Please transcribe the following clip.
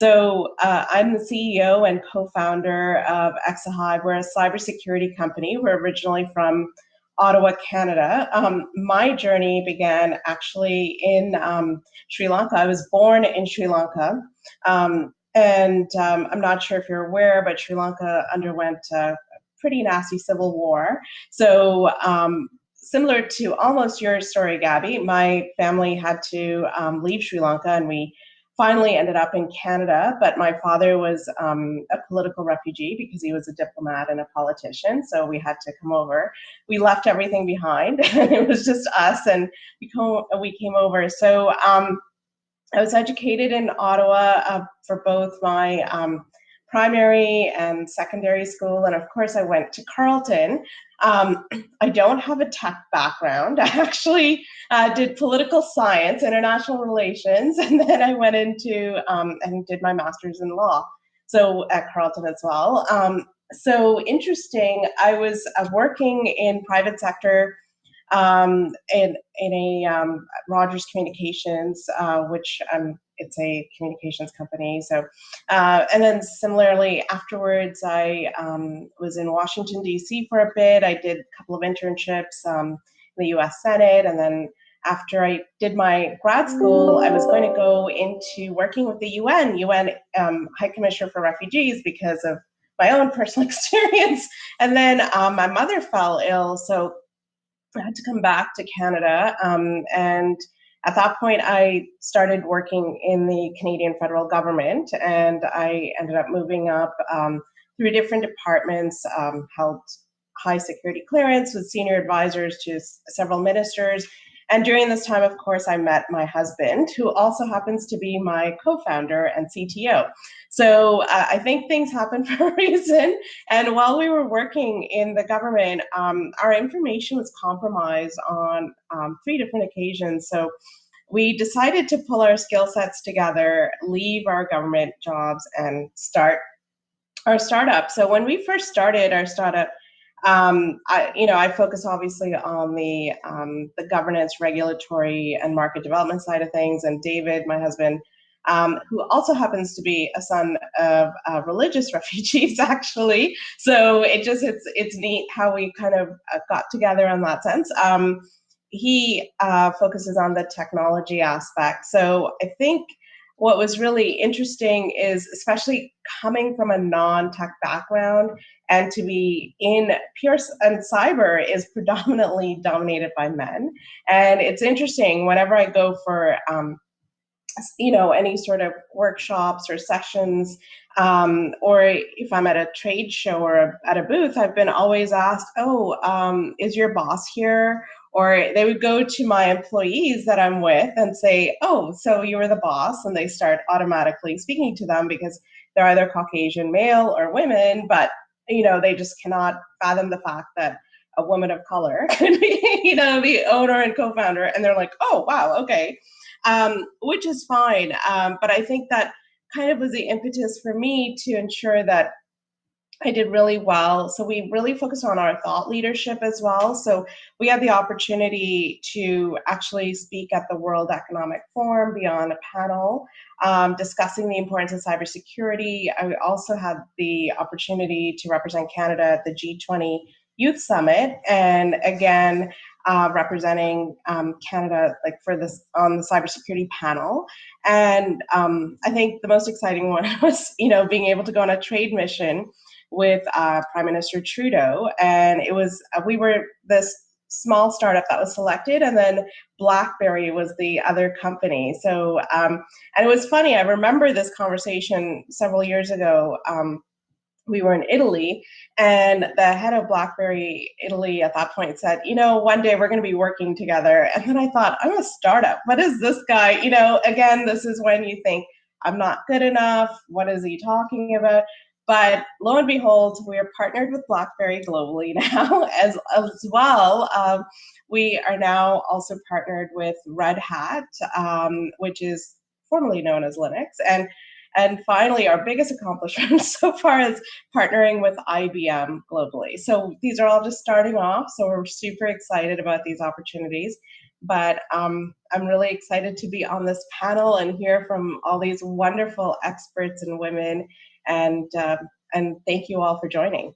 So I'm the CEO and co-founder of Xahive. We're a cybersecurity company. We're originally from Ottawa, Canada. My journey began actually in Sri Lanka. I was born in Sri Lanka. I'm not sure if you're aware, but Sri Lanka underwent a pretty nasty civil war. So similar to almost your story, Gabby, my family had to leave Sri Lanka, and we finally ended up in Canada. But my father was a political refugee because he was a diplomat and a politician, so we had to come over. We left everything behind, and it was just us, and we came over. So I was educated in Ottawa for both my primary and secondary school, and of course I went to Carleton. I don't have a tech background. I actually did political science, international relations, and then I went into and did my master's in law, so at Carleton as well. So interesting, I was working in private sector in a Rogers Communications, which it's a communications company. So, and then similarly afterwards, I was in Washington D.C. for a bit. I did a couple of internships in the U.S. Senate, and then after I did my grad school, I was going to go into working with the UN High Commissioner for Refugees because of my own personal experience. And then my mother fell ill, so I had to come back to Canada, and at that point, I started working in the Canadian federal government, and I ended up moving up through different departments, held high security clearance with senior advisors to several ministers. And during this time, of course, I met my husband, who also happens to be my co-founder and CTO. So I think things happen for a reason. And while we were working in the government, our information was compromised on 3 different occasions. So we decided to pull our skill sets together, leave our government jobs, and start our startup. So when we first started our startup, I focus obviously on the governance, regulatory, and market development side of things. And David, my husband, who also happens to be a son of religious refugees, actually. So it's neat how we kind of got together in that sense. He focuses on the technology aspect. So I think what was really interesting is, especially coming from a non-tech background, and to be in pure and cyber is predominantly dominated by men. And it's interesting whenever I go for any sort of workshops or sessions, or if I'm at a trade show or at a booth, I've been always asked, is your boss here? Or they would go to my employees that I'm with and say, oh, so you were the boss, and they start automatically speaking to them because they're either Caucasian male or women, but they just cannot fathom the fact that a woman of color could be, the owner and co-founder, and they're like, oh, wow, okay. Which is fine. But I think that kind of was the impetus for me to ensure that I did really well. So we really focus on our thought leadership as well. So we had the opportunity to actually speak at the World Economic Forum, be on a panel discussing the importance of cybersecurity. I also had the opportunity to represent Canada at the G20 Youth Summit, and again, representing Canada for this on the cybersecurity panel. And I think the most exciting one was, being able to go on a trade mission with Prime Minister Trudeau, and we were this small startup that was selected, and then BlackBerry was the other company. So, and it was funny. I remember this conversation several years ago. We were in Italy, and the head of BlackBerry Italy at that point said, one day we're going to be working together. And then I thought, I'm a startup. What is this guy? Again, this is when you think, I'm not good enough. What is he talking about? But lo and behold, we are partnered with BlackBerry globally now as well. We are now also partnered with Red Hat, which is formerly known as Linux. And finally, our biggest accomplishment so far is partnering with IBM globally. So these are all just starting off. So we're super excited about these opportunities. but I'm really excited to be on this panel and hear from all these wonderful experts and women, and thank you all for joining.